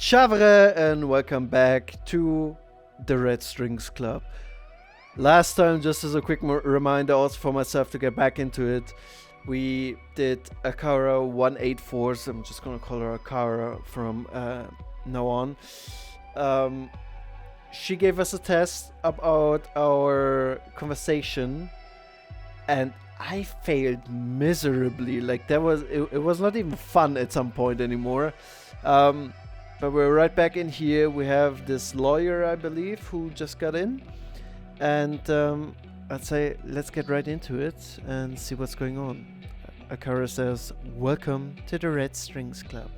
Ciavr and welcome back to the Red Strings Club. Last time, just as a quick reminder also for myself to get back into it, we did Akara 184, so I'm just gonna call her Akara from now on. She gave us a test about our conversation and I failed miserably. Like it was not even fun at some point anymore. But we're right back in here. We have this lawyer, I believe, who just got in. And I'd say let's get right into it and see what's going on. Akara says, "Welcome to the Red Strings Club."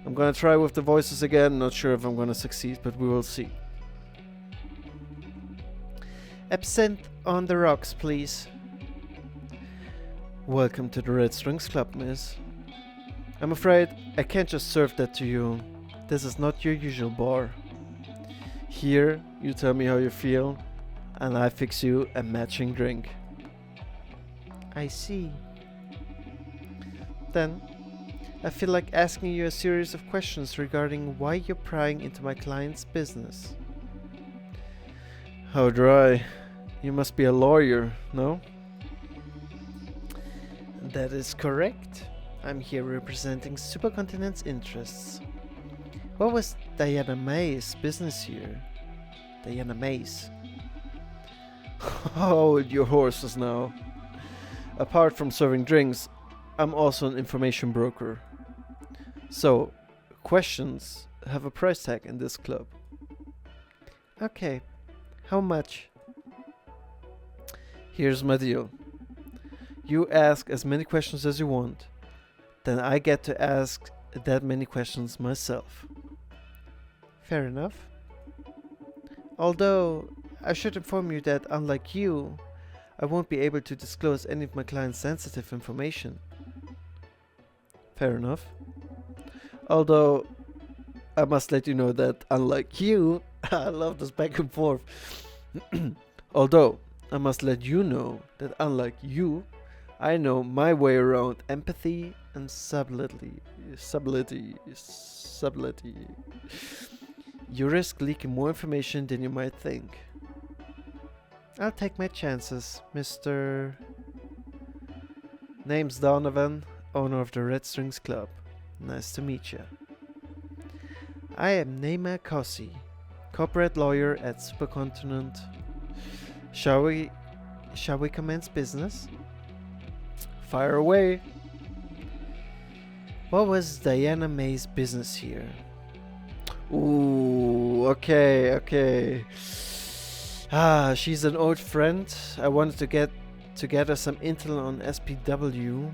I'm gonna try with the voices again. Not sure if I'm gonna succeed, but we will see. Absinthe on the rocks, please. Welcome to the Red Strings Club, miss. I'm afraid I can't just serve that to you. This is not your usual bar. Here, you tell me how you feel, and I fix you a matching drink. I see. Then, I feel like asking you a series of questions regarding why you're prying into my client's business. How dry. You must be a lawyer, no? That is correct. I'm here representing Supercontinent's interests. What was Diana May's business here? Diana May's. Hold your horses now. Apart from serving drinks, I'm also an information broker. So, questions have a price tag in this club. Okay, how much? Here's my deal. You ask as many questions as you want, then I get to ask that many questions myself. Fair enough. Although, I should inform you that unlike you, I won't be able to disclose any of my client's sensitive information. Fair enough. Although, I must let you know that unlike you, I love this back and forth. Although, I must let you know that unlike you, I know my way around empathy and subtlety. You risk leaking more information than you might think. I'll take my chances, Mr. Name's Donovan, owner of the Red Strings Club. Nice to meet you. I am Naima Kossi, corporate lawyer at Supercontinent. Shall we commence business? Fire away. What was Diana May's business here? Ooh, okay. She's an old friend. I wanted to get together some intel on SPW.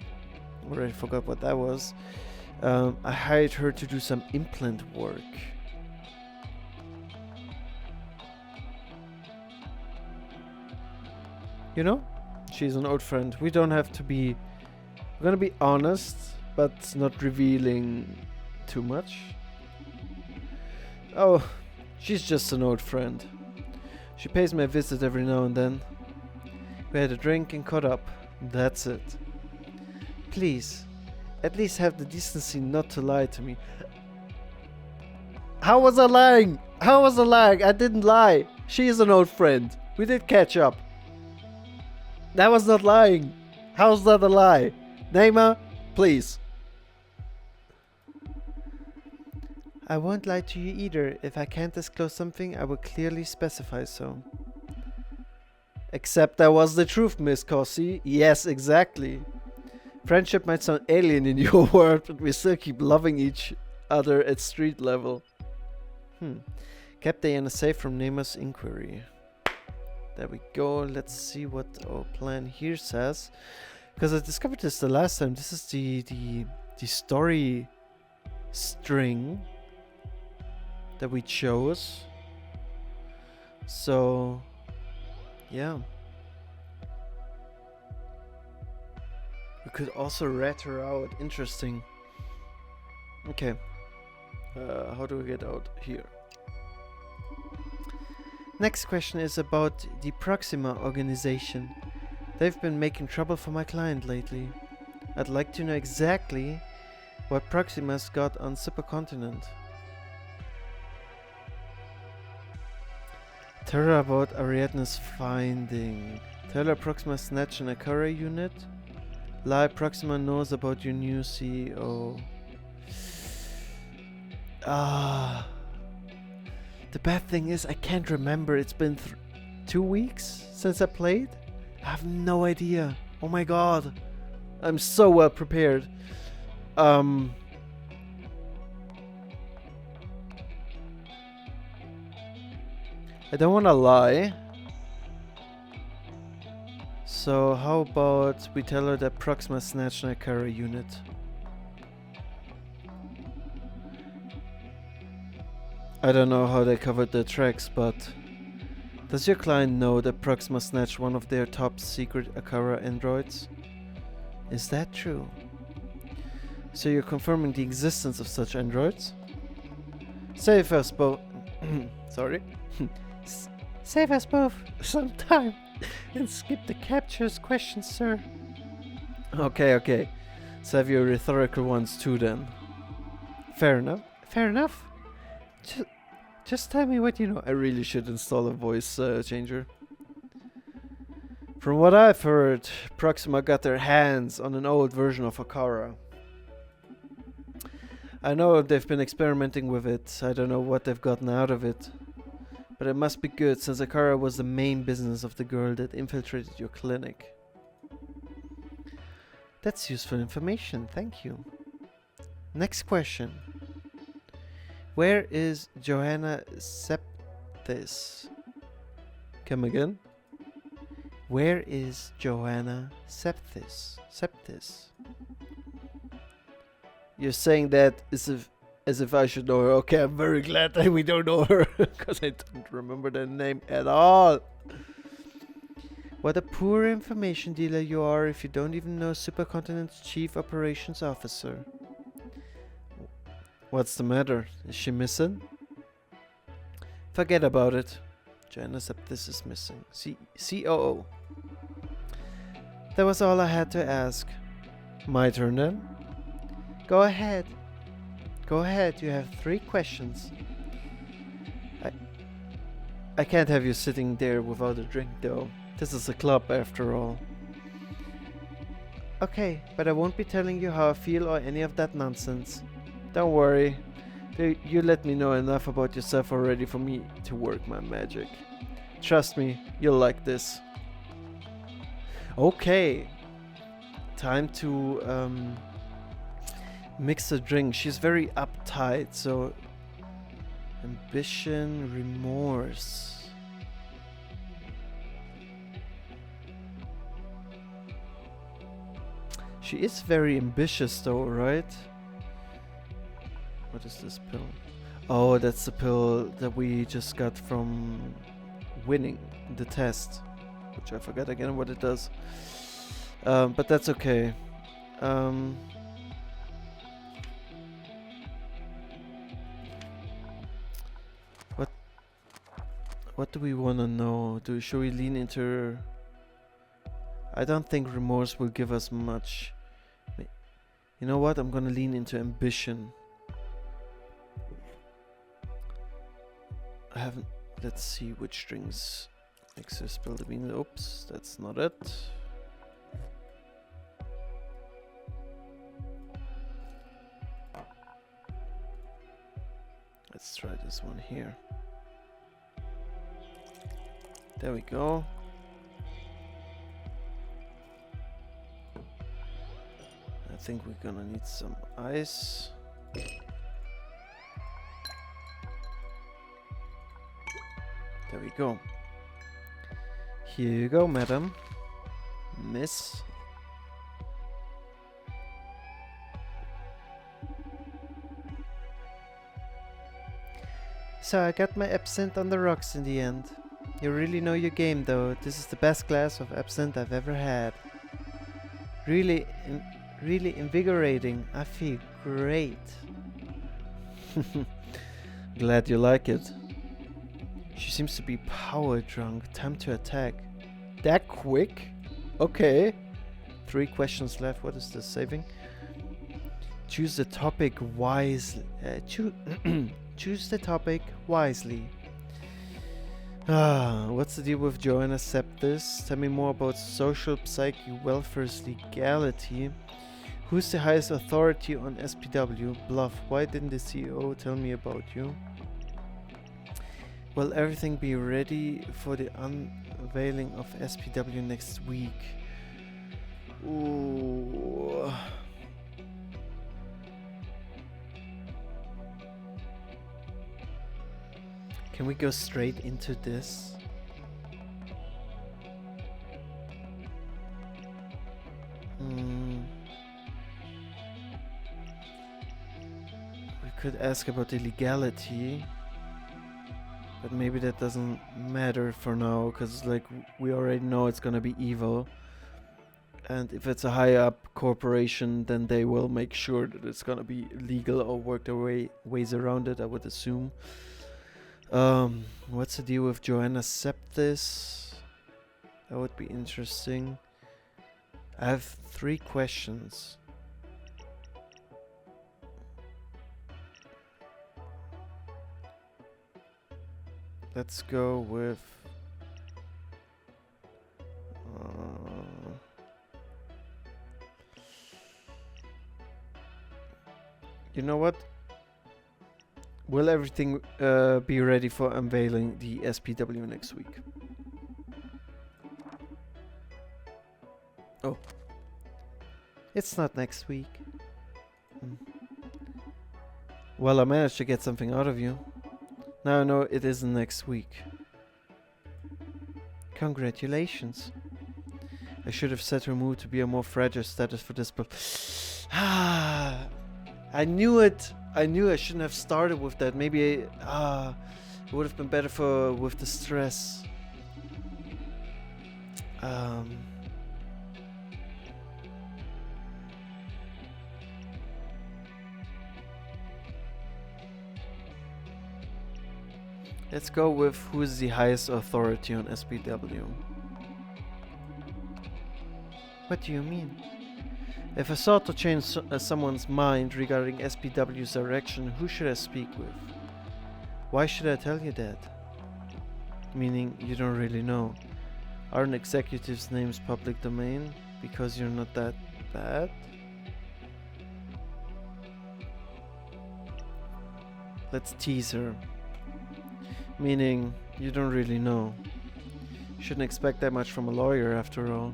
Already forgot what that was. I hired her to do some implant work. You know, she's an old friend. We don't have to be... We're gonna be honest, but not revealing too much. Oh, she's just an old friend. She pays me a visit every now and then. We had a drink and caught up. That's it. Please, at least have the decency not to lie to me. How was I lying? I didn't lie. She is an old friend. We did catch up. That was not lying. How's that a lie? Naima, please. I won't lie to you either. If I can't disclose something, I will clearly specify so. Except that was the truth, Miss Kossi. Yes, exactly. Friendship might sound alien in your world, but we still keep loving each other at street level. Kept Diana safe from Naima's inquiry. There we go. Let's see what our plan here says. Because I discovered this the last time. This is the story string that we chose. So, yeah. We could also rat her out. Interesting. Okay. How do we get out here? Next question is about the Proxima organization. They've been making trouble for my client lately. I'd like to know exactly what Proxima's got on Supercontinent. Tell her about Ariadne's finding. Tell her Proxima snatched an Akara unit. Lie, Proxima knows about your new CEO. The bad thing is I can't remember. It's been 2 weeks since I played. I have no idea. Oh my god. I'm so well prepared. I don't want to lie. So how about we tell her that Proxima snatched an Akara unit. I don't know how they covered their tracks, but does your client know that Proxima snatched one of their top secret Akara androids? Is that true? So you're confirming the existence of such androids? Save us both. Sorry. Save us both some time and skip the captures questions, sir. Okay. Save your rhetorical ones too then. Fair enough. Just tell me what you know. I really should install a voice changer. From what I've heard, Proxima got their hands on an old version of Akara. I know they've been experimenting with it. I don't know what they've gotten out of it. But it must be good, since Akara was the main business of the girl that infiltrated your clinic. That's useful information, thank you. Next question. Where is Johanna Septis? Come again? Where is Johanna Septis? You're saying that as if I should know her. Okay, I'm very glad that we don't know her, because I don't remember the name at all. What a poor information dealer you are if you don't even know Supercontinent's Chief Operations Officer. What's the matter? Is she missing? Forget about it. Johanna Septis is missing. COO. That was all I had to ask. My turn then? Go ahead. You have 3 questions. I can't have you sitting there without a drink though. This is a club after all. Okay, but I won't be telling you how I feel or any of that nonsense. Don't worry. You let me know enough about yourself already for me to work my magic. Trust me, you'll like this. Okay. Time to mix a drink. She's very uptight, so ambition, remorse. She is very ambitious though, right? What is this pill? Oh, that's the pill that we just got from winning the test, which I forgot again what it does. But that's okay. What do we want to know? Should we lean into... I don't think remorse will give us much. You know what? I'm gonna lean into ambition. I haven't... Let's see which strings exist. Building. Oops, that's not it. Let's try this one here. There we go. I think we're gonna need some ice. There we go. Here you go, madam. Miss. So I got my absinthe on the rocks in the end. You really know your game though. This is the best glass of absinthe I've ever had. Really invigorating. I feel great. Glad you like it. She seems to be power drunk. Time to attack. That quick? Okay. 3 questions left. What is this saving? Choose the topic wisely. Choose the topic wisely. What's the deal with Joanna Septis? Tell me more about social psyche welfare's legality. Who's the highest authority on SPW? Bluff. Why didn't the CEO tell me about you? Will everything be ready for the unveiling of SPW next week? Ooh. Can we go straight into this? We could ask about the legality, but maybe that doesn't matter for now, because like we already know it's gonna be evil. And if it's a high up corporation, then they will make sure that it's gonna be legal or work their ways around it, I would assume. What's the deal with Joanna Septis? That would be interesting. I have 3 questions. Let's go with... you know what? Will everything be ready for unveiling the SPW next week? Oh. It's not next week. Well, I managed to get something out of you. Now I know it isn't next week. Congratulations. I should have set her mood to be a more fragile status for this, but... I knew it! I knew I shouldn't have started with that. Maybe it would have been better for with the stress. Let's go with who's the highest authority on SPW. What do you mean? If I sought to change someone's mind regarding SPW's direction, who should I speak with? Why should I tell you that? Meaning, you don't really know. Aren't executives' names public domain? Because you're not that bad? Let's tease her. Meaning, you don't really know. Shouldn't expect that much from a lawyer after all.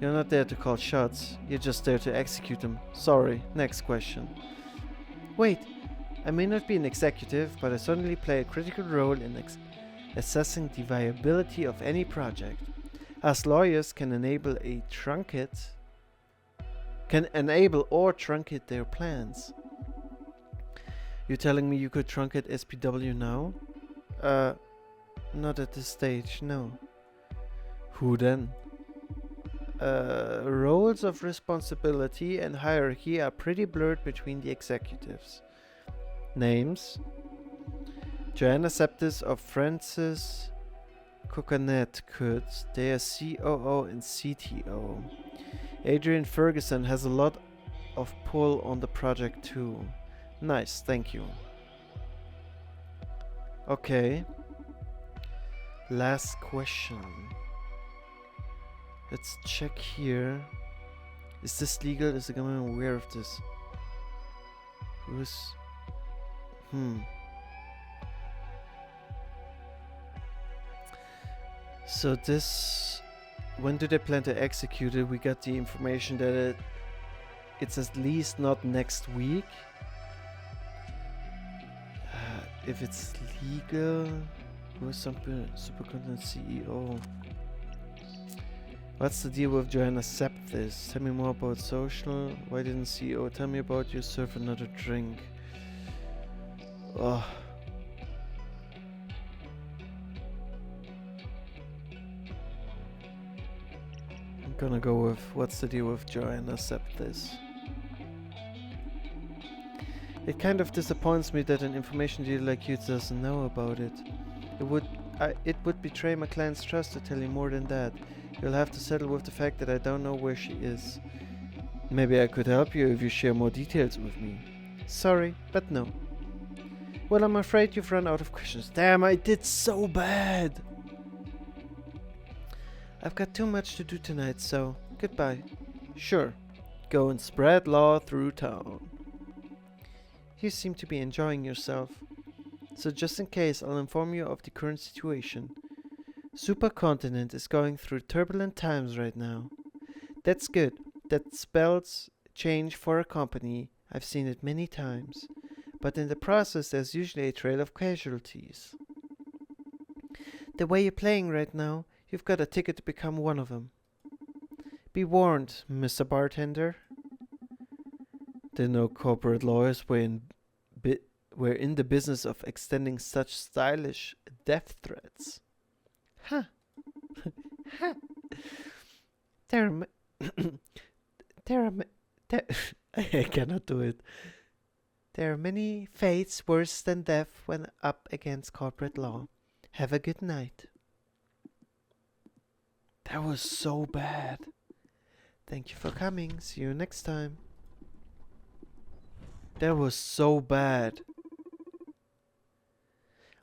You're not there to call shots, you're just there to execute them. Sorry, next question. Wait, I may not be an executive, but I certainly play a critical role in assessing the viability of any project. Us lawyers can enable or truncate their plans. You telling me you could truncate SPW now? Not at this stage, no. Who then? Roles of responsibility and hierarchy are pretty blurred between the executives. Names: Joanna Septis of Francis Coconet Goods, they are COO and CTO. Adrian Ferguson has a lot of pull on the project too. Nice, thank you. Okay. Last question. Let's check here. Is this legal? Is the government aware of this? Who's... So this... When do they plan to execute it? We got the information that it's at least not next week. If it's legal... Who's Supercontent CEO? What's the deal with Joanna Septis? Tell me more about social. Why didn't CEO tell me about you? Serve another drink. Oh. I'm gonna go with what's the deal with Joanna Septis? It kind of disappoints me that an information dealer like you doesn't know about it. It would betray my client's trust to tell you more than that. You'll have to settle with the fact that I don't know where she is. Maybe I could help you if you share more details with me. Sorry, but no. Well, I'm afraid you've run out of questions. Damn, I did so bad! I've got too much to do tonight, so goodbye. Sure. Go and spread law through town. You seem to be enjoying yourself. So just in case, I'll inform you of the current situation. Supercontinent is going through turbulent times right now. That's good. That spells change for a company. I've seen it many times. But in the process, there's usually a trail of casualties. The way you're playing right now, you've got a ticket to become one of them. Be warned, Mr. Bartender. Didn't know corporate lawyers were in the business of extending such stylish death threats. Huh. Ha. I cannot do it. There are many fates worse than death when up against corporate law. Have a good night. That was so bad. Thank you for coming. See you next time. That was so bad.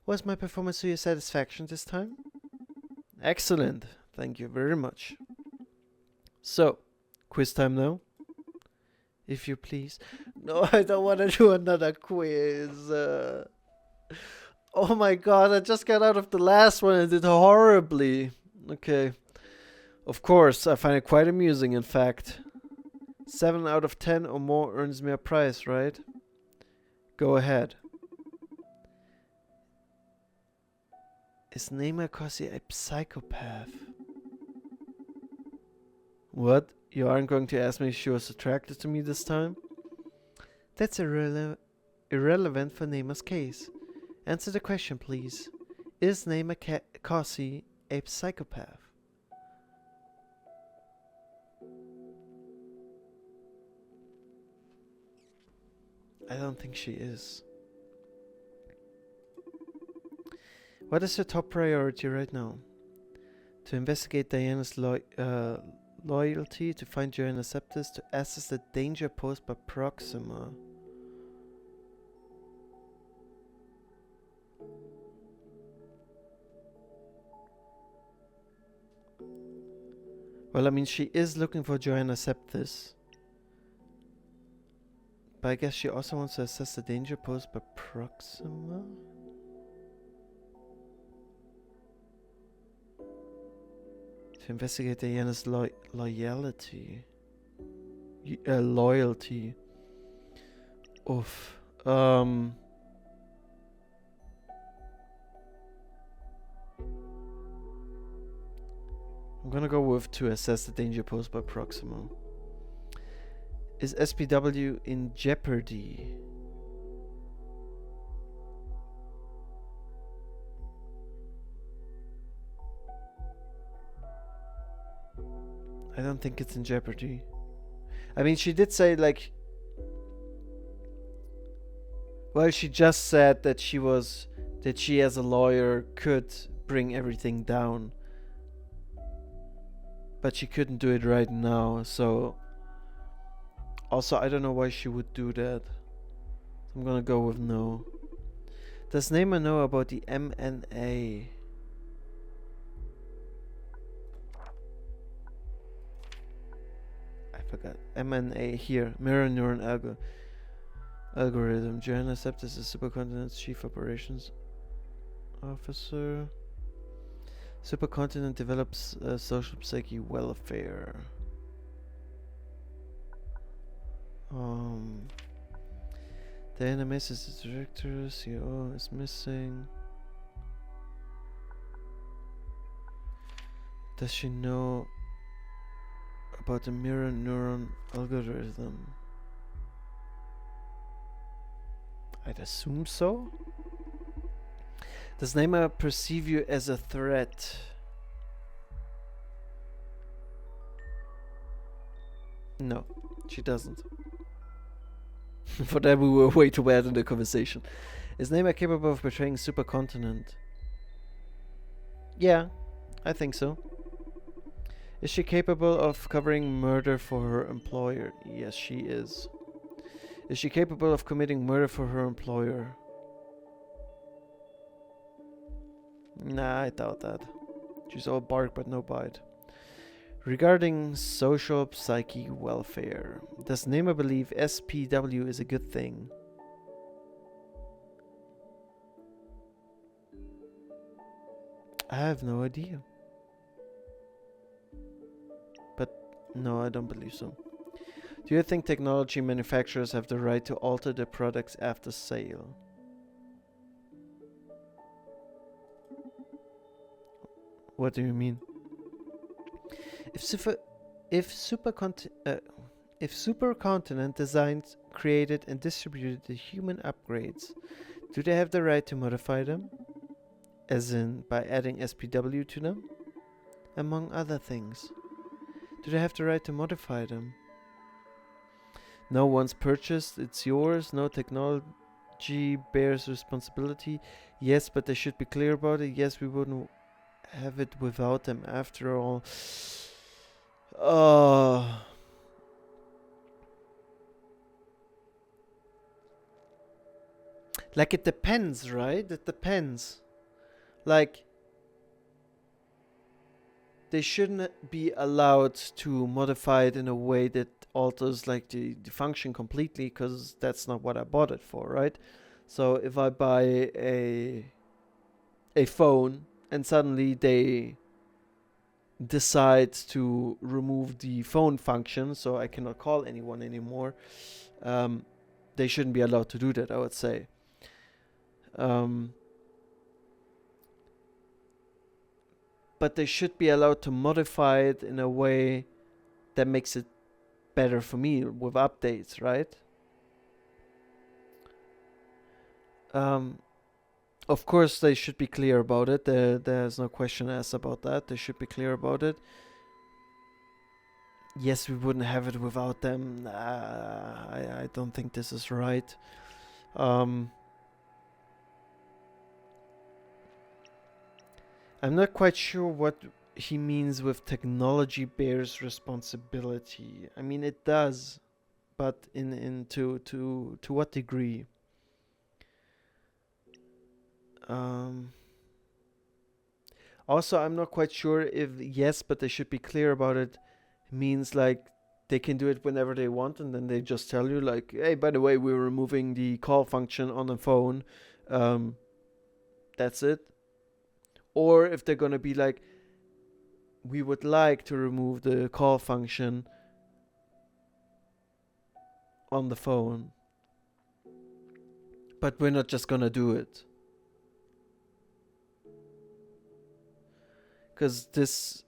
Was my performance to your satisfaction this time? Excellent. Thank you very much. So, quiz time now. If you please. No, I don't want to do another quiz. Oh my god, I just got out of the last one and did horribly. Okay. Of course, I find it quite amusing, in fact. 7 out of 10 or more earns me a prize, right? Go ahead. Is Neymar Kossi a psychopath? What? You aren't going to ask me if she was attracted to me this time? That's irrelevant for Neymar's case. Answer the question, please. Is Neymar Kossi a psychopath? I don't think she is. What is your top priority right now? To investigate Diana's loyalty, to find Joanna Septis, to assess the danger posed by Proxima. Well, I mean, she is looking for Joanna Septis. But I guess she also wants to assess the danger posed by Proxima? To investigate Diana's loyalty. Loyalty. Oof. I'm gonna go with to assess the danger posed by Proxima. Is SPW in jeopardy? I don't think it's in jeopardy. I mean, she did say, like... Well, she just said that she as a lawyer could bring everything down. But she couldn't do it right now, so... Also, I don't know why she would do that. I'm gonna go with no. Does Neymar know about the MNA? I forgot. MNA here. Mirror neuron algorithm. Joanna Septis is Supercontinent's Chief Operations Officer. Supercontinent develops social psyche welfare. Diana Mace is the director, CEO is missing. Does she know about the mirror neuron algorithm? I'd assume so. Does Neymar perceive you as a threat? No, she doesn't. For that we were way too bad in the conversation. Is Neymar capable of betraying Supercontinent? Yeah, I think so. Is she capable of covering murder for her employer? Yes, she is. Is she capable of committing murder for her employer? Nah, I doubt that. She's all bark but no bite. Regarding social psyche welfare, does Neymar believe SPW is a good thing? I have no idea. But no, I don't believe so. Do you think technology manufacturers have the right to alter their products after sale? What do you mean? If Supercontinent designed, created, and distributed the human upgrades, do they have the right to modify them? As in, by adding SPW to them? Among other things. Do they have the right to modify them? No one's purchased, it's yours, no technology bears responsibility. Yes, but they should be clear about it. Yes, we wouldn't have it without them after all. Like, it depends, right? It depends. Like, they shouldn't be allowed to modify it in a way that alters like the function completely, because that's not what I bought it for, right? So if I buy a phone and suddenly they decide to remove the phone function so I cannot call anyone anymore, they shouldn't be allowed to do that, I would say. But they should be allowed to modify it in a way that makes it better for me with updates, right? Of course, they should be clear about it. There's no question asked about that. They should be clear about it. Yes, we wouldn't have it without them. I don't think this is right. I'm not quite sure what he means with technology bears responsibility. I mean, it does, but to what degree? Also, I'm not quite sure if yes, but they should be clear about it means like they can do it whenever they want, and then they just tell you like, hey, by the way, we're removing the call function on the phone. That's it. Or if they're gonna be like, we would like to remove the call function on the phone, but we're not just gonna do it. Because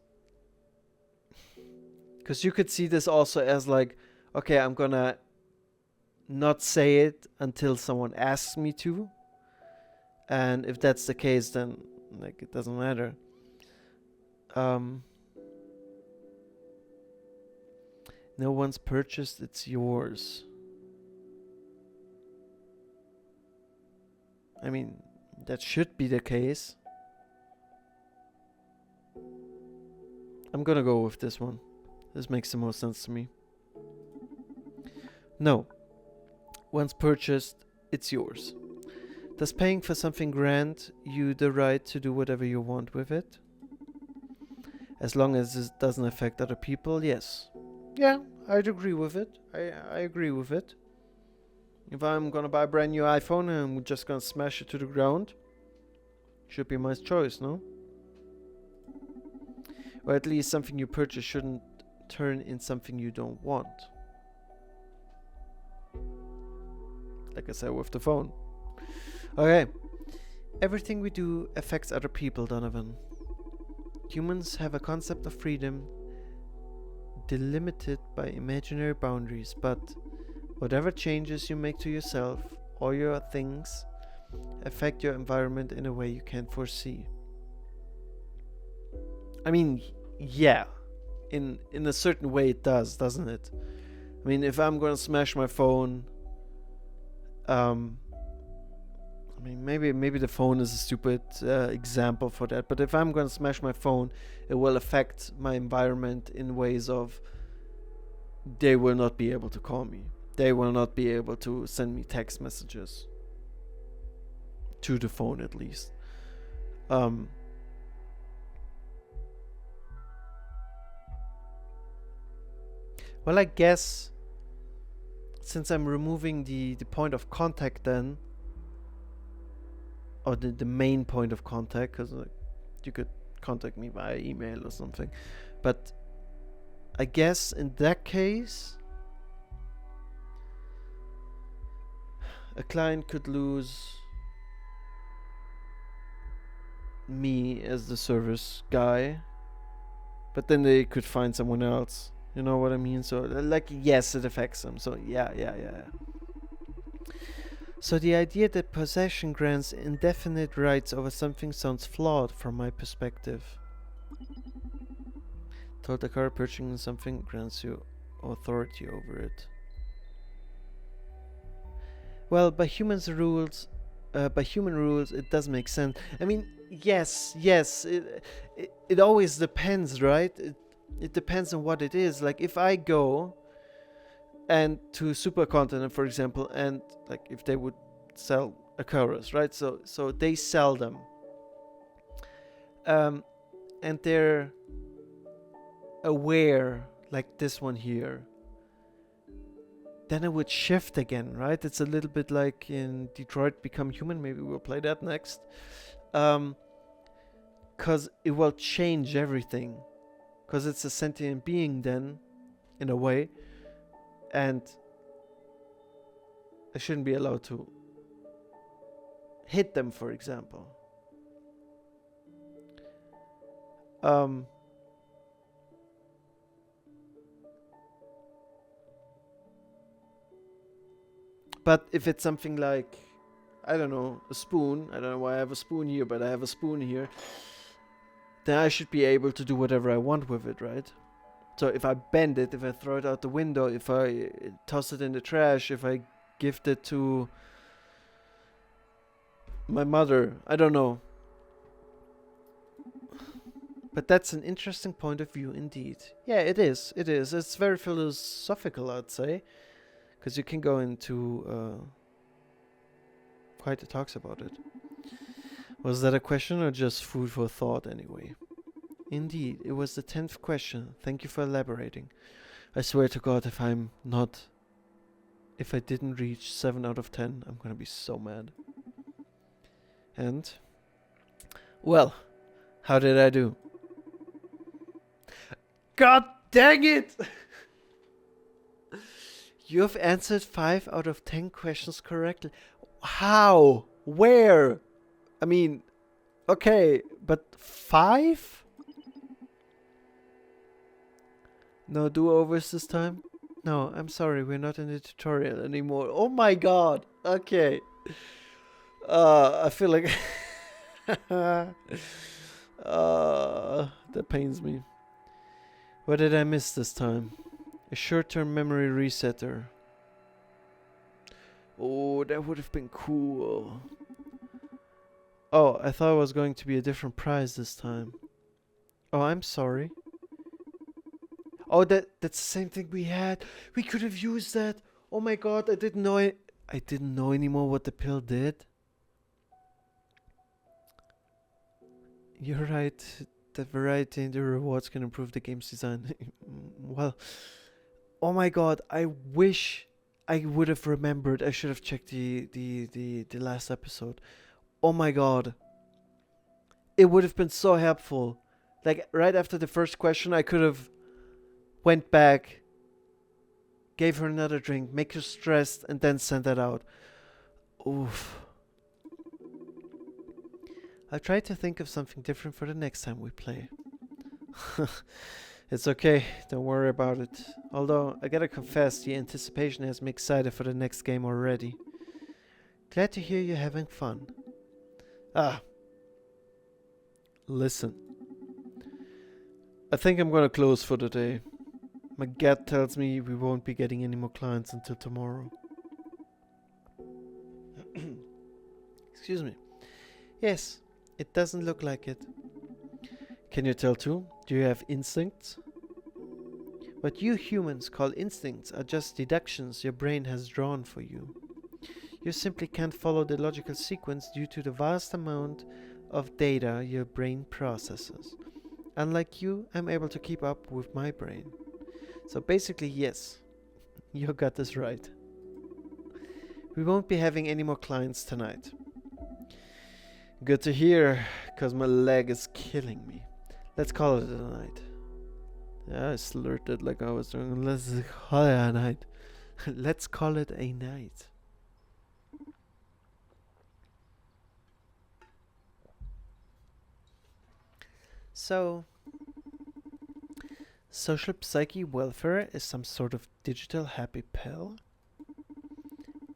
you could see this also as like, okay, I'm gonna not say it until someone asks me to. And if that's the case, then like it doesn't matter. No one's purchased, it's yours. I mean, that should be the case. I'm gonna go with this one. This makes the most sense to me. No. Once purchased, it's yours. Does paying for something grant you the right to do whatever you want with it? As long as it doesn't affect other people, yes. Yeah, I'd agree with it. I agree with it. If I'm gonna buy a brand new iPhone and I'm just gonna smash it to the ground, should be my choice, no? Or at least something you purchase shouldn't turn in something you don't want. Like I said with the phone. Okay. Everything we do affects other people, Donovan. Humans have a concept of freedom delimited by imaginary boundaries, but whatever changes you make to yourself or your things affect your environment in a way you can't foresee. I mean, yeah. In a certain way it does, doesn't it? I mean, if I'm gonna smash my phone, I mean, maybe the phone is a stupid example for that, but if I'm gonna smash my phone, it will affect my environment in ways of they will not be able to call me. They will not be able to send me text messages. To the phone, at least. Well, I guess since I'm removing the point of contact then, or the main point of contact, because like, you could contact me via email or something. But I guess in that case, a client could lose me as the service guy, but then they could find someone else. You know what I mean? So, like, yes, it affects them. So, yeah. So the idea that possession grants indefinite rights over something sounds flawed from my perspective. Told the car purchasing something grants you authority over it. Well, by human rules, it does make sense. I mean, yes, it always depends, right? It depends on what it is. Like, if I go and to supercontinent, for example, and like if they would sell Akoras, right? So they sell them, and they're aware, like this one here. Then it would shift again, right? It's a little bit like in Detroit Become Human. Maybe we'll play that next, because it will change everything, because it's a sentient being then, in a way. And I shouldn't be allowed to hit them, for example. But if it's something like, I don't know, a spoon, I don't know why I have a spoon here, but I have a spoon here, then I should be able to do whatever I want with it, right? So if I bend it, if I throw it out the window, if I toss it in the trash, if I gift it to my mother, I don't know. But that's an interesting point of view indeed. Yeah, it is. It's very philosophical, I'd say. Because you can go into quite a talks about it. Was that a question or just food for thought anyway? Indeed, it was the 10th question. Thank you for elaborating. I swear to God, if I didn't reach 7 out of 10, I'm gonna be so mad. And, well, how did I do? God dang it! You have answered 5 out of 10 questions correctly. How? Where? I mean, okay, but 5? No do-overs this time? No, I'm sorry, we're not in the tutorial anymore. Oh my god! Okay. I feel like... that pains me. What did I miss this time? A short-term memory resetter. Oh, that would have been cool. Oh, I thought it was going to be a different prize this time. Oh, I'm sorry. Oh, that's the same thing we had. We could have used that. Oh my god, I didn't know it. I didn't know anymore what the pill did. You're right. The variety and the rewards can improve the game's design. Well, oh my god, I wish I would have remembered. I should have checked the last episode. Oh my god. It would have been so helpful. Like, right after the first question, I could have went back, gave her another drink, make her stressed, and then sent that out. Oof. I'll try to think of something different for the next time we play. It's okay, don't worry about it. Although, I gotta confess, the anticipation has me excited for the next game already. Glad to hear you're having fun. Listen. I think I'm gonna close for the day. My gut tells me we won't be getting any more clients until tomorrow. Excuse me. Yes, it doesn't look like it. Can you tell too? Do you have instincts? What you humans call instincts are just deductions your brain has drawn for you. You simply can't follow the logical sequence due to the vast amount of data your brain processes. Unlike you, I'm able to keep up with my brain. So basically, yes, you got this right. We won't be having any more clients tonight. Good to hear, cause my leg is killing me. Let's call it a night. Yeah, I slurred it like I was doing. Let's call it a night. Let's call it a night. So, social psyche welfare is some sort of digital happy pill,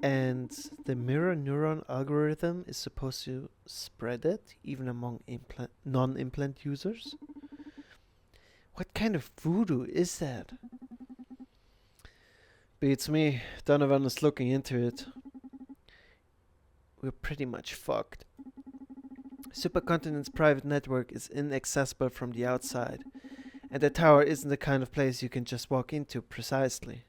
and the mirror neuron algorithm is supposed to spread it even among non-implant users. What kind of voodoo is that? Beats me. Donovan is looking into it. We're pretty much fucked. Supercontinent's private network is inaccessible from the outside, and the tower isn't the kind of place you can just walk into precisely.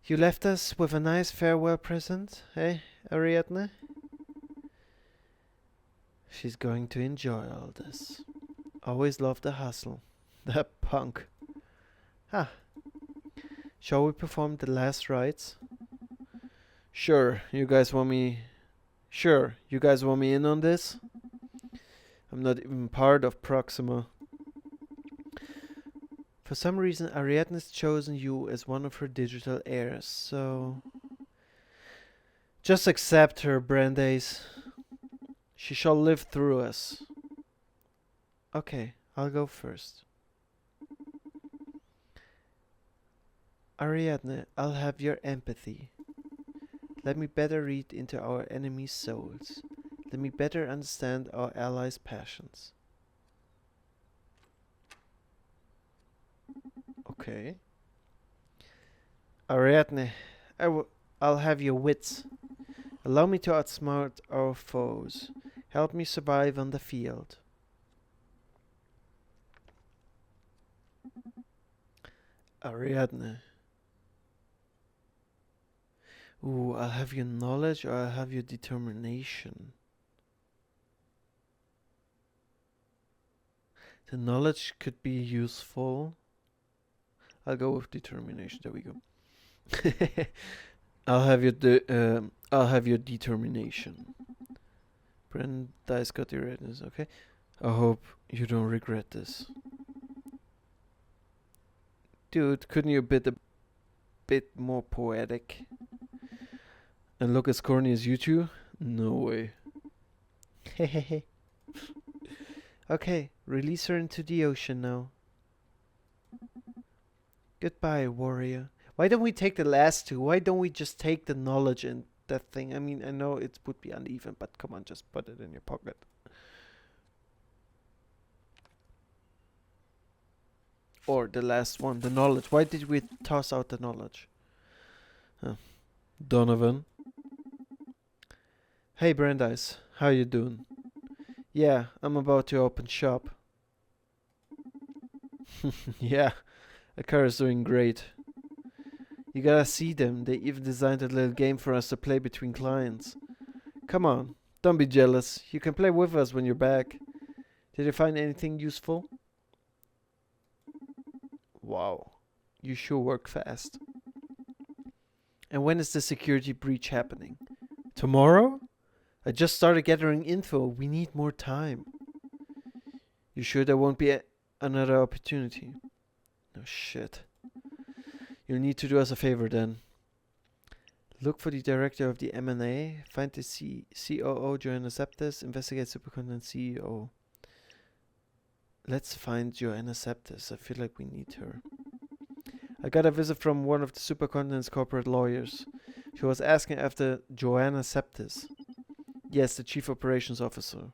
You left us with a nice farewell present, eh, Ariadne? She's going to enjoy all this. Always loved the hustle. That punk. Ah. Shall we perform the last rites? Sure, you guys want me in on this? I'm not even part of Proxima. For some reason, Ariadne's chosen you as one of her digital heirs, so... just accept her, Brandeis. She shall live through us. Okay, I'll go first. Ariadne, I'll have your empathy. Let me better read into our enemies' souls. Let me better understand our allies' passions. Okay. Ariadne, I'll have your wits. Allow me to outsmart our foes. Help me survive on the field. Ariadne. Ooh, I'll have your knowledge or I'll have your determination. The knowledge could be useful. I'll go with determination. There we go. I'll have your determination. Brandeis got the redness. Okay. I hope you don't regret this. Dude, couldn't you be a bit more poetic? And look as corny as you two? No way. Hehehe. Okay, release her into the ocean now. Goodbye, warrior. Why don't we take the last two? Why don't we just take the knowledge and that thing? I mean, I know it would be uneven, but come on, just put it in your pocket. Or the last one, the knowledge. Why did we toss out the knowledge? Huh. Donovan. Hey, Brandeis. How you doing? Yeah, I'm about to open shop. Yeah, Akara's doing great. You gotta see them. They even designed a little game for us to play between clients. Come on, don't be jealous. You can play with us when you're back. Did you find anything useful? Wow, you sure work fast. And when is the security breach happening? Tomorrow? I just started gathering info. We need more time. You sure there won't be another opportunity? No shit. You'll need to do us a favor then. Look for the director of the M&A. Find the COO Joanna Septis. Investigate Supercontinent CEO. Let's find Joanna Septis. I feel like we need her. I got a visit from one of the Supercontinent's corporate lawyers. She was asking after Joanna Septis. Yes, the chief operations officer.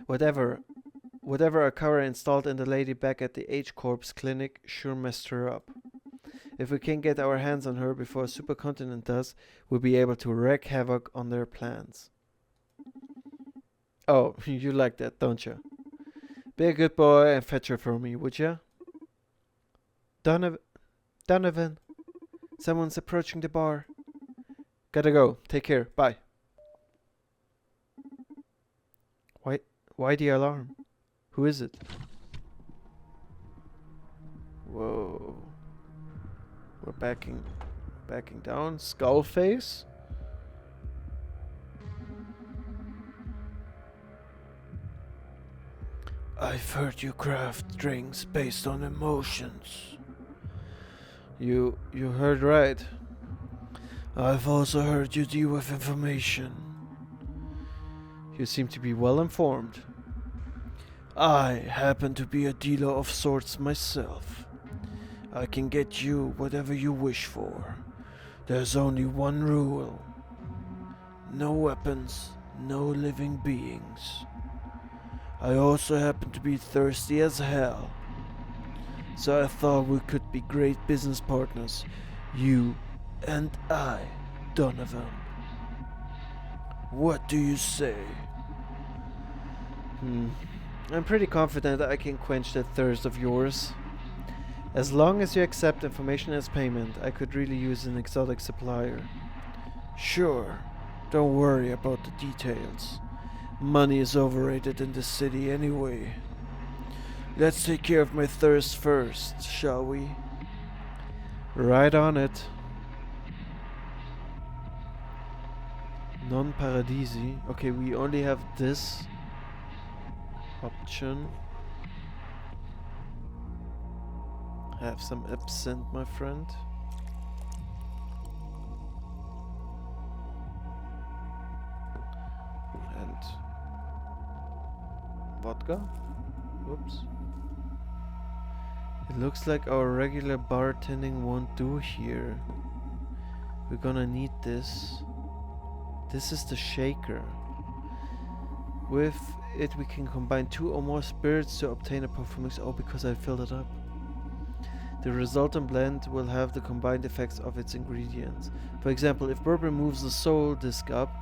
Whatever Akara installed in the lady back at the H-Corp's clinic sure messed her up. If we can get our hands on her before Supercontinent does, we'll be able to wreak havoc on their plans. Oh, you like that, don't you? Be a good boy and fetch her for me, would ya? Donovan, someone's approaching the bar. Gotta go. Take care. Bye. Why the alarm? Who is it? We're backing down. Skull face. I've heard you craft drinks based on emotions. You heard right. I've also heard you deal with information. You seem to be well informed. I happen to be a dealer of sorts myself. I can get you whatever you wish for. There's only one rule. No weapons, no living beings. I also happen to be thirsty as hell. So I thought we could be great business partners. You and I, Donovan. What do you say? I'm pretty confident I can quench that thirst of yours. As long as you accept information as payment, I could really use an exotic supplier. Sure, don't worry about the details. Money is overrated in this city anyway. Let's take care of my thirst first, shall we? Right on it. Non-paradisi. Okay, we only have this option. Have some absinthe, my friend. And vodka. Whoops. It looks like our regular bartending won't do here. We're gonna need this. This is the shaker. With it we can combine 2 or more spirits to obtain a performance. Oh, because I filled it up. The resultant blend will have the combined effects of its ingredients. For example, if bourbon moves the soul disc up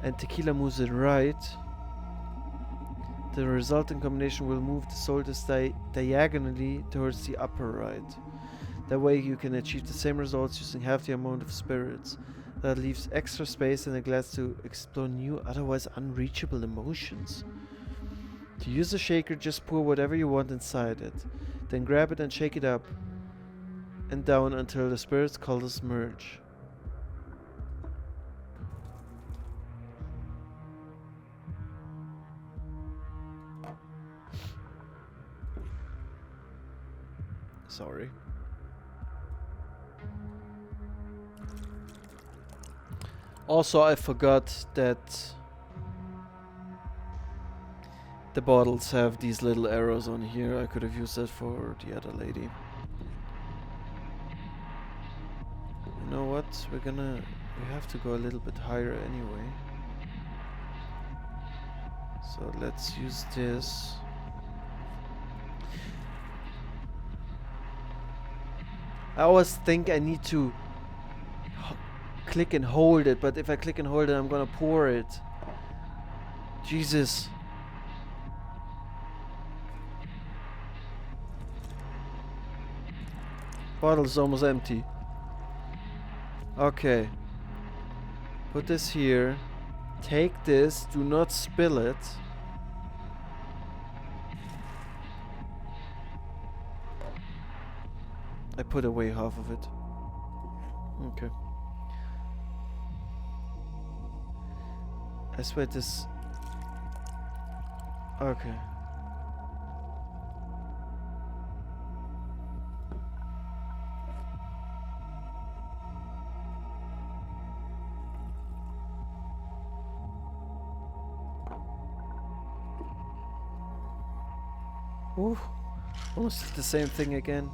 and tequila moves it right, the resulting combination will move the soul disc diagonally towards the upper right. That way you can achieve the same results using half the amount of spirits. That leaves extra space in the glass to explore new, otherwise unreachable emotions. To use the shaker, just pour whatever you want inside it. Then grab it and shake it up and down until the spirits colors merge. Sorry. Also, I forgot that the bottles have these little arrows on here. I could have used that for the other lady. You know what? We have to go a little bit higher anyway. So let's use this. I always think I need to click and hold it, but if I click and hold it, I'm gonna pour it. Jesus. Bottle is almost empty. Okay. Put this here. Take this. Do not spill it. I put away half of it. Okay. I swear this... Okay. Ooh, almost the same thing again.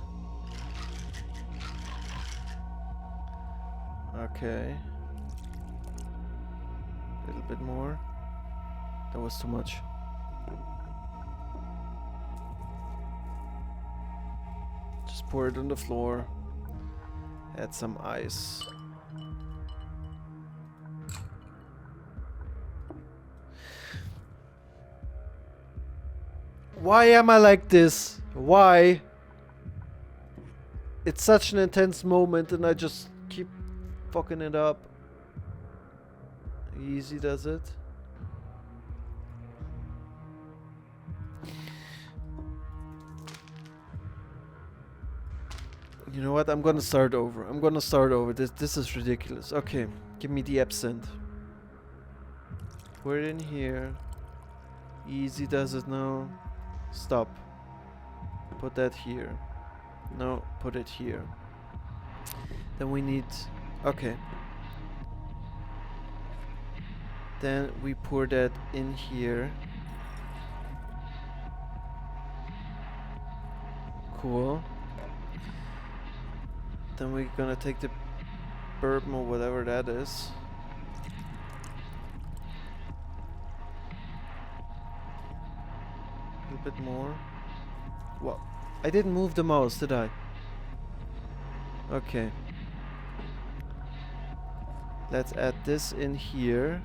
Okay. A little bit more. That was too much. Just pour it on the floor. Add some ice. Why am I like this? Why? It's such an intense moment and I just keep fucking it up. Easy does it. You You know what? I'm gonna start over. I'm gonna start over. This is ridiculous. Okay, give me the absinthe. Put it in here. Easy does it now. Stop. Put that here. No, put it here. Then we need... Okay. Then we pour that in here. Cool. Then we're gonna take the bourbon or whatever that is. A little bit more. What? I didn't move the mouse, did I? Okay. Let's add this in here.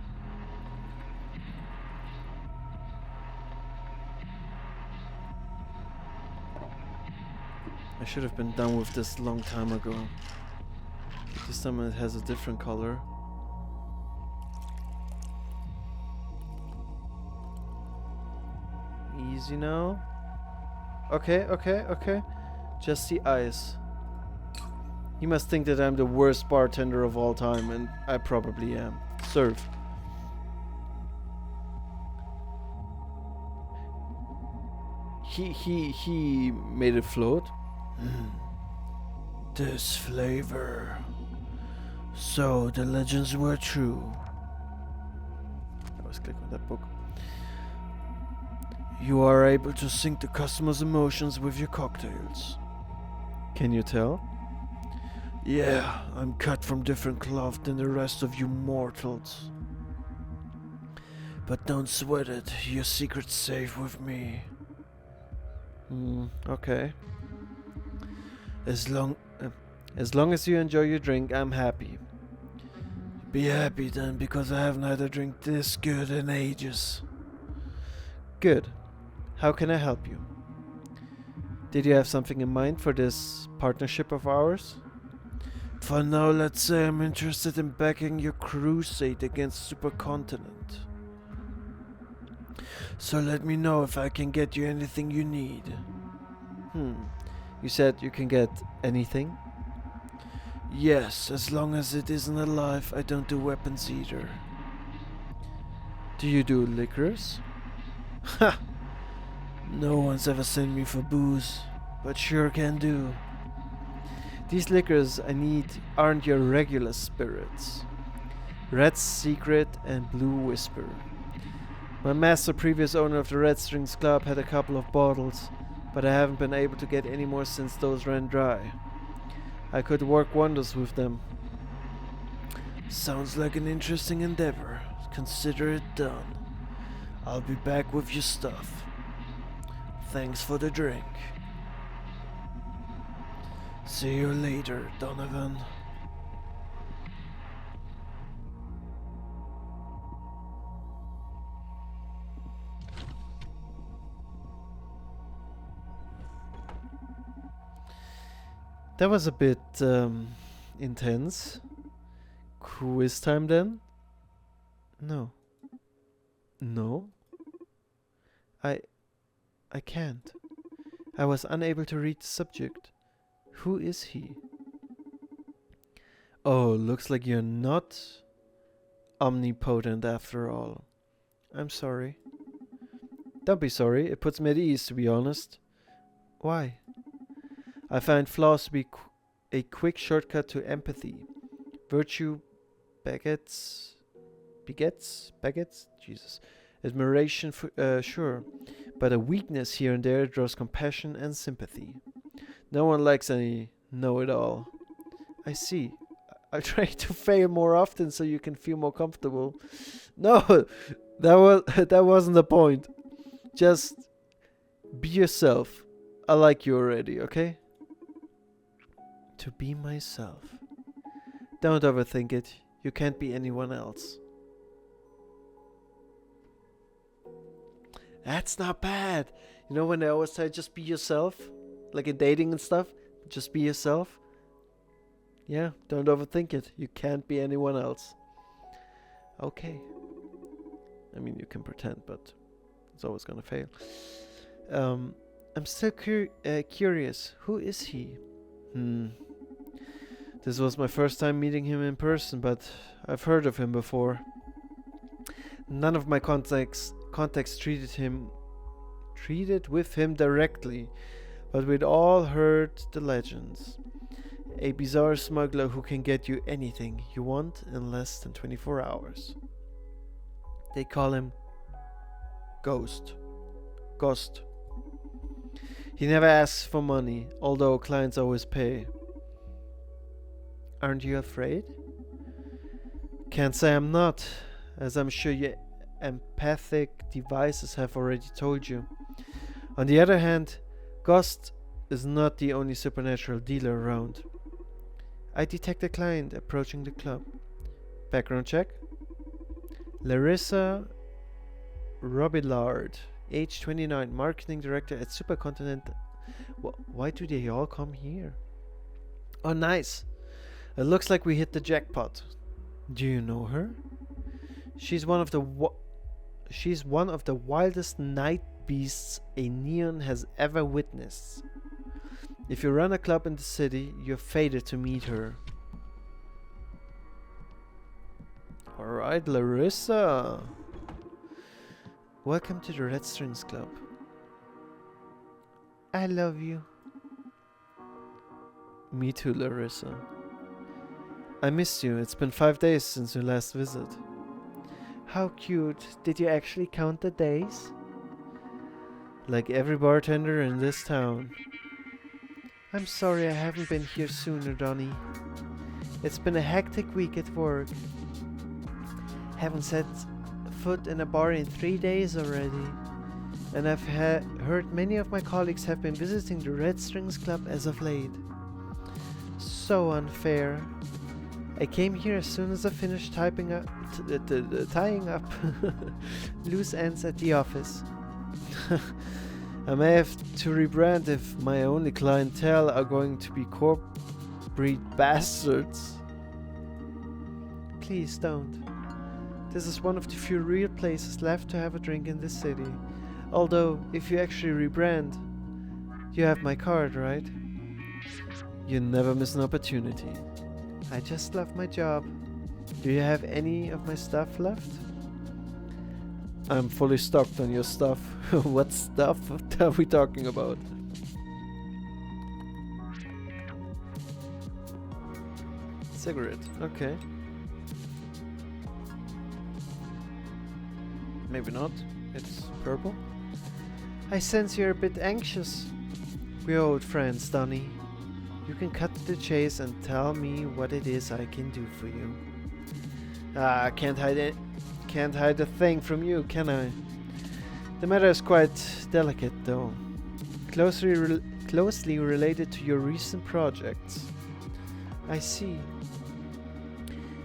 I should have been done with this long time ago. This time it has a different color. Easy now. Okay, okay, okay. Just the ice. You must think that I'm the worst bartender of all time, and I probably am. Serve. He made it float. This flavor. So the legends were true. I always click on that book. You are able to sync the customer's emotions with your cocktails. Can you tell? Yeah, I'm cut from different cloth than the rest of you mortals. But don't sweat it, your secret's safe with me. Okay. As long as you enjoy your drink, I'm happy. Be happy then, because I haven't had a drink this good in ages. Good. How can I help you? Did you have something in mind for this partnership of ours? For now, let's say I'm interested in backing your crusade against Supercontinent. So let me know if I can get you anything you need. You said you can get anything? Yes, as long as it isn't alive, I don't do weapons either. Do you do liquors? Ha! No one's ever sent me for booze, but sure can do. These liquors I need aren't your regular spirits. Red's Secret and Blue Whisper. My master, previous owner of the Red Strings Club, had a couple of bottles, but I haven't been able to get any more since those ran dry. I could work wonders with them. Sounds like an interesting endeavor. Consider it done. I'll be back with your stuff. Thanks for the drink. See you later, Donovan. That was a bit intense. Quiz time then? No. No? I can't. I was unable to read the subject. Who is he? Oh, looks like you're not omnipotent after all. I'm sorry. Don't be sorry, it puts me at ease, to be honest. Why? I find flaws to be a quick shortcut to empathy. Virtue begets? Jesus. Admiration, sure. But a weakness here and there draws compassion and sympathy. No one likes any know-it-all. I see. I'll try to fail more often so you can feel more comfortable. No, that wasn't the point. Just be yourself. I like you already, okay? To be myself. Don't overthink it. You can't be anyone else. That's not bad. You know when they always say just be yourself? Like in dating and stuff? Just be yourself? Yeah, don't overthink it. You can't be anyone else. Okay. I mean, you can pretend, but it's always gonna fail. I'm still curious. Who is he? Hmm. This was my first time meeting him in person, but I've heard of him before. None of my contacts treated with him directly, but we'd all heard the legends. A bizarre smuggler who can get you anything you want in less than 24 hours. They call him Gost. Gost. He never asks for money, although clients always pay. Aren't you afraid? Can't say I'm not, as I'm sure your empathic devices have already told you. On the other hand, Gost is not the only supernatural dealer around. I detect a client approaching the club. Background check. Larissa Robillard, age 29, marketing director at Supercontinent. Why do they all come here? Oh, nice. It looks like we hit the jackpot. Do you know her? She's one of the wildest night beasts a neon has ever witnessed. If you run a club in the city, you're fated to meet her. Alright, Larissa. Welcome to the Red Strings Club. I love you. Me too, Larissa. I missed you. It's been 5 days since your last visit. How cute. Did you actually count the days? Like every bartender in this town. I'm sorry I haven't been here sooner, Donnie. It's been a hectic week at work. Haven't set foot in a bar in 3 days already. And I've heard many of my colleagues have been visiting the Red Strings Club as of late. So unfair. I came here as soon as I finished tying up loose ends at the office. I may have to rebrand if my only clientele are going to be corporate bastards. Please don't. This is one of the few real places left to have a drink in this city. Although, if you actually rebrand, you have my card, right? You never miss an opportunity. I just love my job. Do you have any of my stuff left? I'm fully stocked on your stuff. What stuff are we talking about? Cigarette, okay. Maybe not. It's purple. I sense you're a bit anxious. We're old friends, Donnie. You can cut to the chase and tell me what it is I can do for you. Can't hide it. Can't hide a thing from you, can I? The matter is quite delicate, though. Closely related to your recent projects. I see.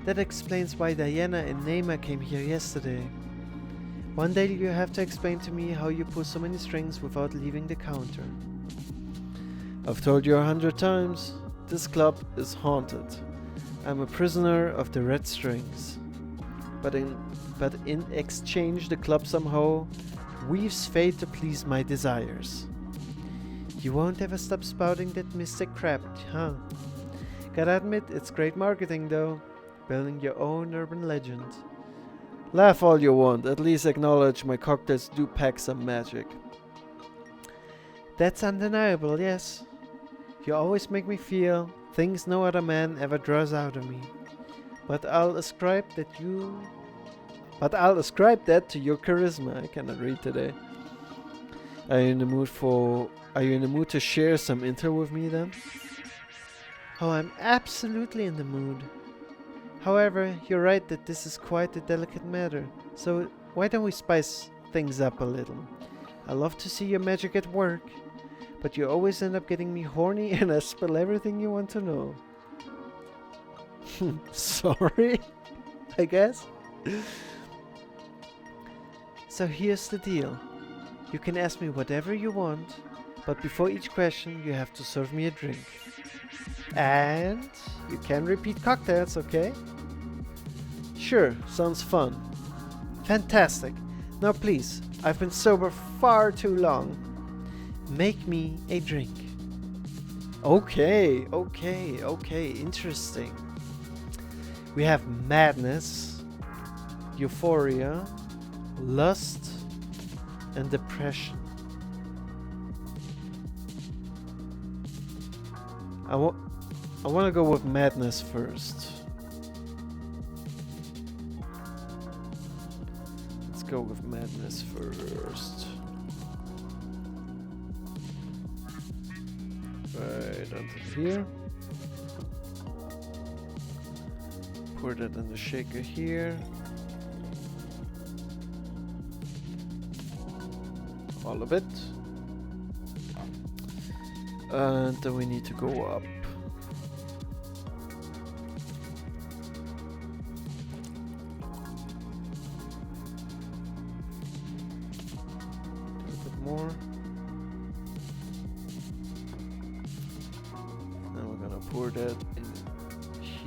That explains why Diana and Neymar came here yesterday. One day you have to explain to me how you pull so many strings without leaving the counter. I've told you 100 times, this club is haunted. I'm a prisoner of the red strings. But in exchange the club somehow weaves fate to please my desires. You won't ever stop spouting that mystic crap, huh? Gotta admit, it's great marketing though, building your own urban legend. Laugh all you want, at least acknowledge my cocktails do pack some magic. That's undeniable, yes. You always make me feel things no other man ever draws out of me. But I'll ascribe that to your charisma. I cannot read today. Are you in the mood to share some intel with me then? Oh, I'm absolutely in the mood. However, you're right that this is quite a delicate matter, so why don't we spice things up a little? I love to see your magic at work, but you always end up getting me horny and I spill everything you want to know. Sorry, I guess. So here's the deal. You can ask me whatever you want, but before each question you have to serve me a drink. And you can repeat cocktails, okay? Sure, sounds fun. Fantastic. Now please, I've been sober far too long. Make me a drink. Okay, okay, okay, interesting. We have madness, euphoria, lust, and depression. I want to go with madness first. Let's go with madness first. Right onto here. Pour that in the shaker here. All of it. And then we need to go up. A little bit more. Now we're gonna pour that in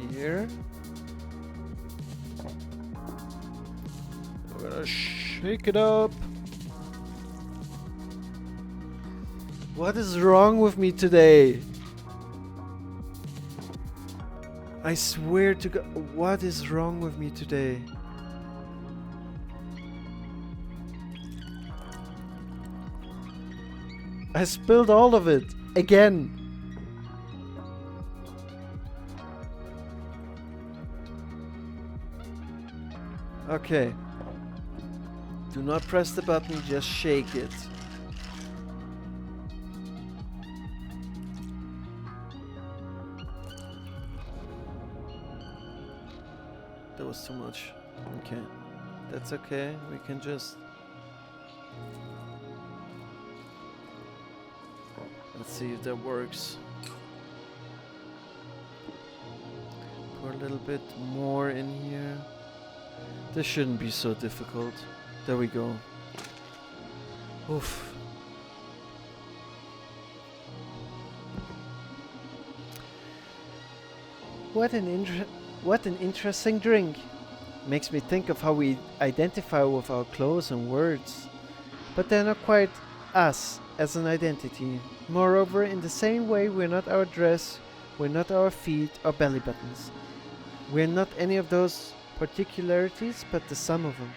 here. We're gonna shake it up. What is wrong with me today? I swear to God, what is wrong with me today? I spilled all of it again. Okay. Do not press the button, just shake it. That was too much. Okay. That's okay. We can just... Let's see if that works. Pour a little bit more in here. This shouldn't be so difficult. There we go. Oof. What an interesting drink. Makes me think of how we identify with our clothes and words. But they're not quite us as an identity. Moreover, in the same way, we're not our dress, we're not our feet or belly buttons. We're not any of those particularities, but the sum of them.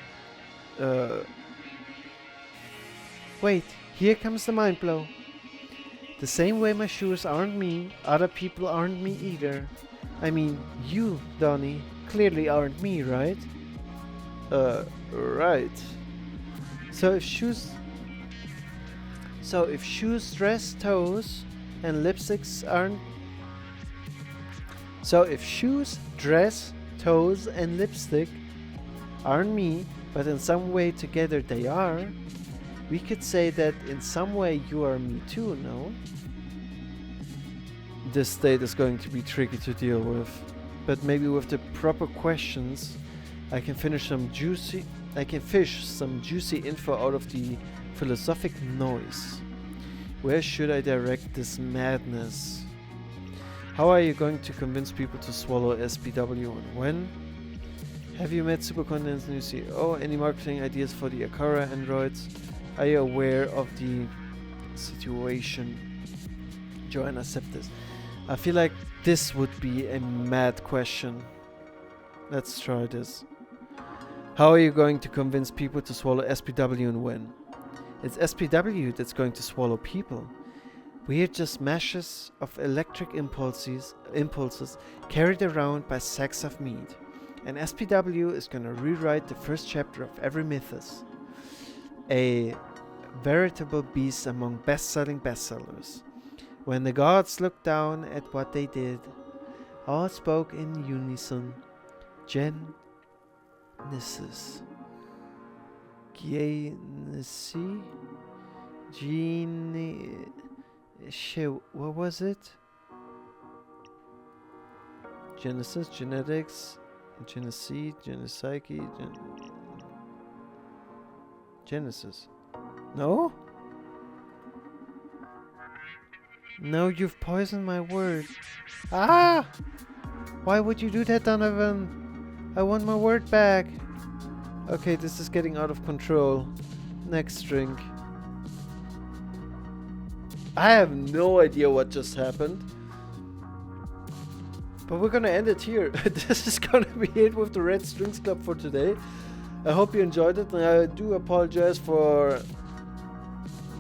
Wait, here comes the mind blow. The same way my shoes aren't me, other people aren't me either. I mean, you, Donnie, clearly aren't me, right? Right. So if shoes, dress, toes, and lipsticks aren't... So if shoes, dress, toes, and lipstick aren't me, but in some way together they are, we could say that in some way you are me too, no? This state is going to be tricky to deal with, but maybe with the proper questions I can fish some juicy info out of the philosophic noise. Where should I direct this madness? How are you going to convince people to swallow SPW and when? Have you met Supercontent's new CEO? Any marketing ideas for the Akara androids? Are you aware of the situation? Joanna Septis. I feel like this would be a mad question. Let's try this. How are you going to convince people to swallow SPW and when? It's SPW that's going to swallow people. We're just mashes of electric impulses carried around by sacks of meat. And SPW is gonna rewrite the first chapter of every mythos. A veritable beast among best-selling bestsellers. When the gods looked down at what they did, all spoke in unison. Genesis. What was it? Genesis, genetics, genocide, genopsyche, Genesis. No? No, you've poisoned my word. Ah! Why would you do that, Donovan? I want my word back. Okay, this is getting out of control. Next drink. I have no idea what just happened. But we're gonna end it here. This is gonna be it with the Red Strings Club for today. I hope you enjoyed it, and I do apologize for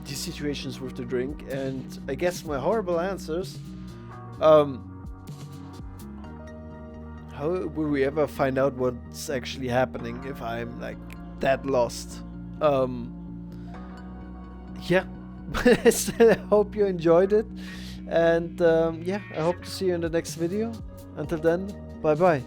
these situations with the drink and I guess my horrible answers. How will we ever find out what's actually happening if I'm like that lost? Yeah. I still hope you enjoyed it, and yeah, I hope to see you in the next video. Until then, bye bye.